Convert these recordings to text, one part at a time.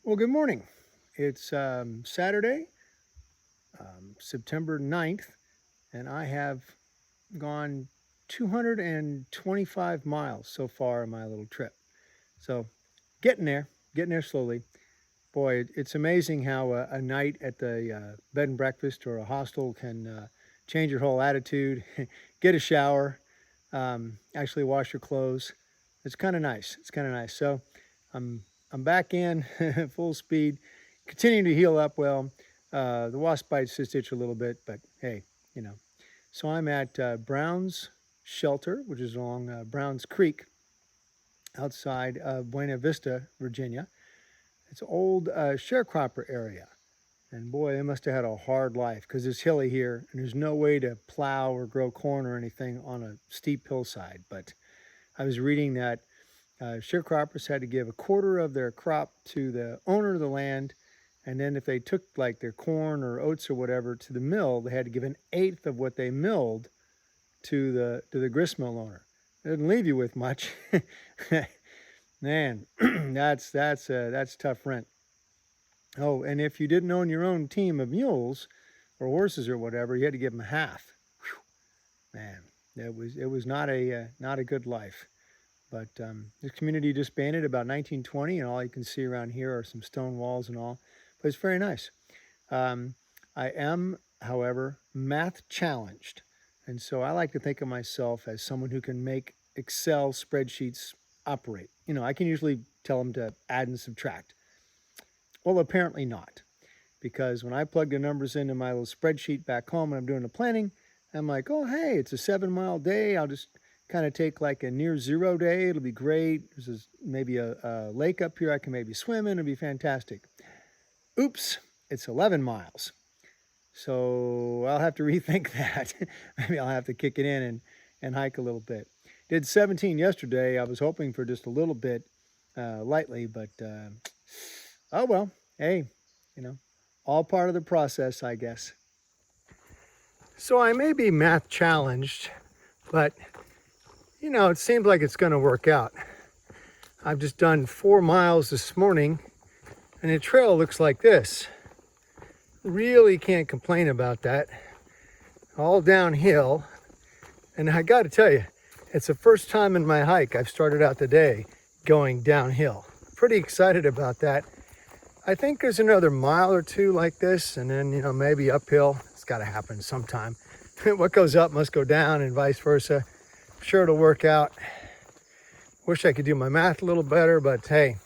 Well, good morning. It's Saturday, September 9th, and I have gone 225 miles so far in my little trip. So, getting there slowly. Boy, it's amazing how a night at the bed and breakfast or a hostel can change your whole attitude. Get a shower, actually wash your clothes. It's kind of nice. It's kind of nice. So, I'm I'm back in full speed, continuing to heal up well. The wasp bites just itch a little bit, but hey, you know. So I'm at Brown's Shelter, which is along Browns Creek outside of Buena Vista, Virginia. It's an old sharecropper area. And boy, they must have had a hard life because it's hilly here and there's no way to plow or grow corn or anything on a steep hillside. But I was reading that sharecroppers had to give a quarter of their crop to the owner of the land. And then if they took like their corn or oats or whatever to the mill, they had to give an eighth of what they milled to the grist mill owner. It doesn't leave you with much. Man, that's tough rent. Oh, and if you didn't own your own team of mules or horses or whatever, you had to give them half. Whew. Man, it was not a good life. But this community disbanded about 1920, and all you can see around here are some stone walls and all. But it's very nice. I am, however, math challenged. And so I like to think of myself as someone who can make Excel spreadsheets operate. You know, I can usually tell them to add and subtract. Well, apparently not. Because when I plug the numbers into my little spreadsheet back home and I'm doing the planning, I'm like, oh, hey, it's a 7-mile day. I'll just kind of take like a near zero day. It'll be great. There's maybe a lake up here I can maybe swim in. It'll be fantastic. Oops, it's 11 miles. So I'll have to rethink that. Maybe I'll have to kick it in and hike a little bit. Did 17 yesterday. I was hoping for just a little bit lightly, but oh well. Hey, you know, all part of the process, I guess. So I may be math challenged, but you know, it seems like it's going to work out. I've just done 4 miles this morning, and the trail looks like this. Really can't complain about that. All downhill. And I got to tell you, it's the first time in my hike I've started out the day going downhill. Pretty excited about that. I think there's another mile or two like this, and then, you know, maybe uphill. It's got to happen sometime. What goes up must go down, and vice versa. I'm sure it'll work out. Wish I could do my math a little better, but hey,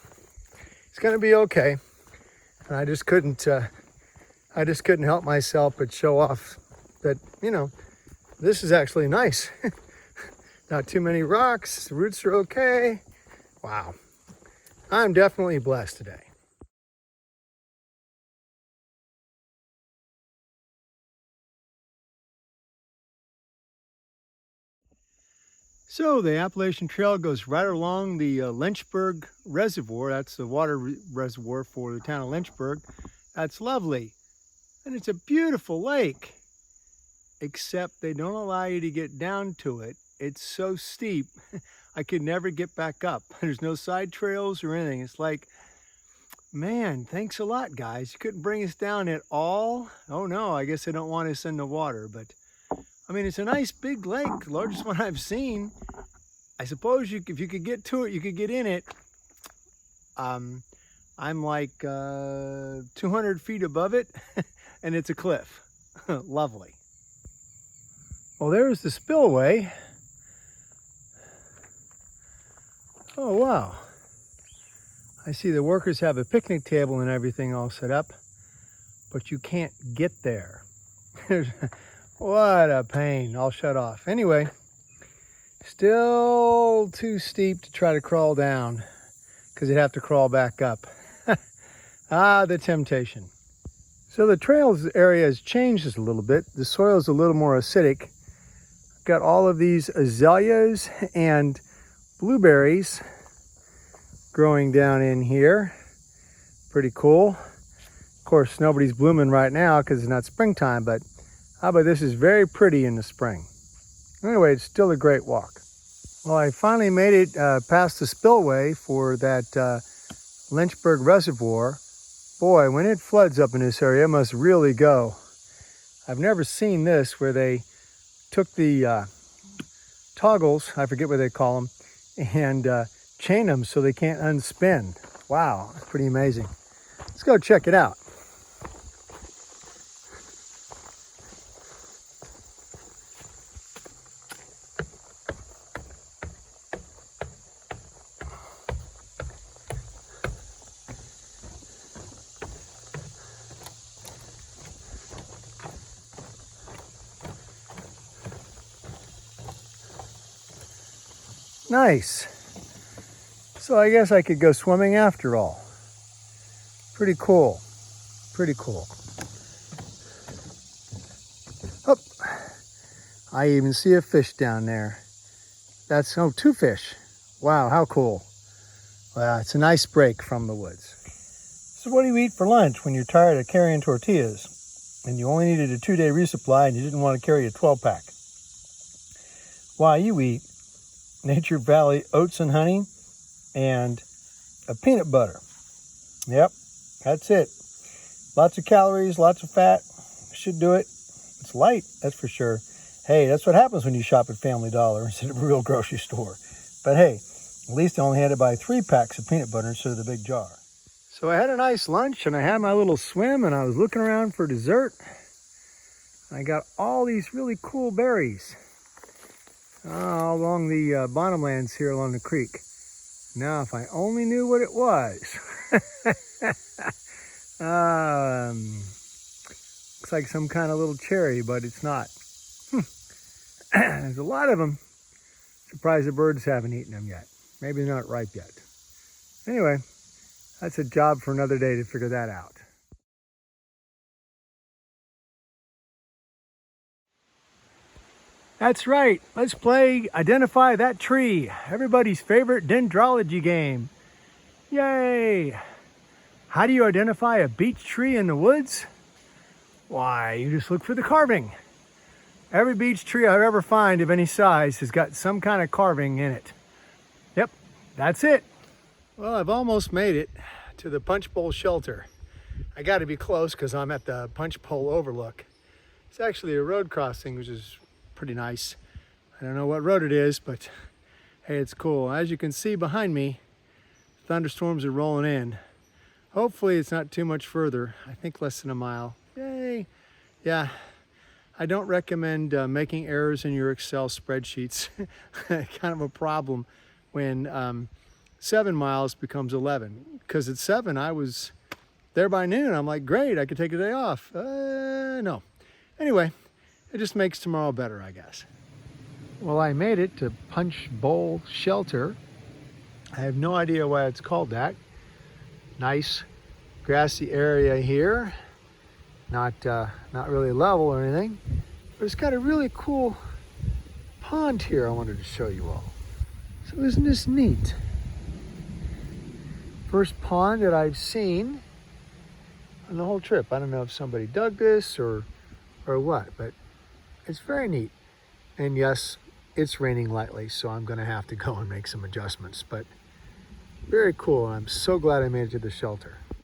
it's going to be okay. And I just couldn't help myself but show off that, you know, this is actually nice. Not too many rocks, the roots are okay. Wow, I'm definitely blessed today. So the Appalachian Trail goes right along the Lynchburg Reservoir. That's the water reservoir for the town of Lynchburg. That's lovely. And it's a beautiful lake, except they don't allow you to get down to it. It's so steep, I could never get back up. There's no side trails or anything. It's like, man, thanks a lot, guys. You couldn't bring us down at all. Oh no, I guess they don't want us in the water, but I mean, it's a nice big lake, the largest one I've seen. I suppose if you could get to it, you could get in it. I'm like 200 feet above it, and it's a cliff. Lovely. Well, there's the spillway. Oh, wow. I see the workers have a picnic table and everything all set up, but you can't get there. What a pain. I'll shut off. Anyway, still too steep to try to crawl down because you'd have to crawl back up. The temptation. So the trails area has changed just a little bit. The soil is a little more acidic. I've got all of these azaleas and blueberries growing down in here. Pretty cool. Of course, nobody's blooming right now because it's not springtime, but how about this is very pretty in the spring. Anyway, it's still a great walk. Well, I finally made it past the spillway for that Lynchburg Reservoir. Boy, when it floods up in this area, it must really go. I've never seen this where they took the toggles, I forget what they call them, and chain them so they can't unspin. Wow, that's pretty amazing. Let's go check it out. Nice. So I guess I could go swimming after all. Pretty cool. Pretty cool. Oh, I even see a fish down there. That's, oh, 2 fish. Wow, how cool. Well, it's a nice break from the woods. So what do you eat for lunch when you're tired of carrying tortillas and you only needed a 2-day resupply and you didn't want to carry a 12-pack? Why, you eat Nature Valley oats and honey and a peanut butter. Yep, that's it. Lots of calories, lots of fat. Should do it. It's light, that's for sure. Hey, that's what happens when you shop at Family Dollar instead of a real grocery store. But hey, at least I only had to buy 3 packs of peanut butter instead of the big jar. So I had a nice lunch and I had my little swim and I was looking around for dessert. I got all these really cool berries all along the bottomlands here along the creek. Now, if I only knew what it was. Looks like some kind of little cherry, but it's not. There's a lot of them. Surprised the birds haven't eaten them yet. Maybe they're not ripe yet. Anyway, that's a job for another day to figure that out. That's right. Let's play Identify That Tree, everybody's favorite dendrology game. Yay! How do you identify a beech tree in the woods? Why, you just look for the carving. Every beech tree I've ever found of any size has got some kind of carving in it. Yep, that's it. Well, I've almost made it to the Punch Bowl shelter. I got to be close because I'm at the Punch Bowl overlook. It's actually a road crossing, which is pretty nice. I don't know what road it is, but hey, it's cool. As you can see behind me, thunderstorms are rolling in. Hopefully it's not too much further. I think less than a mile. Yay! Yeah, I don't recommend making errors in your Excel spreadsheets. Kind of a problem when 7 miles becomes 11. Because at 7, I was there by noon. I'm like, great, I could take a day off. No. Anyway, it just makes tomorrow better, I guess. Well, I made it to Punch Bowl Shelter. I have no idea why it's called that. Nice grassy area here. Not really level or anything, but it's got a really cool pond here I wanted to show you all. So isn't this neat? First pond that I've seen on the whole trip. I don't know if somebody dug this or what, but it's very neat. And yes, it's raining lightly, so I'm gonna have to go and make some adjustments, but very cool. I'm so glad I made it to the shelter.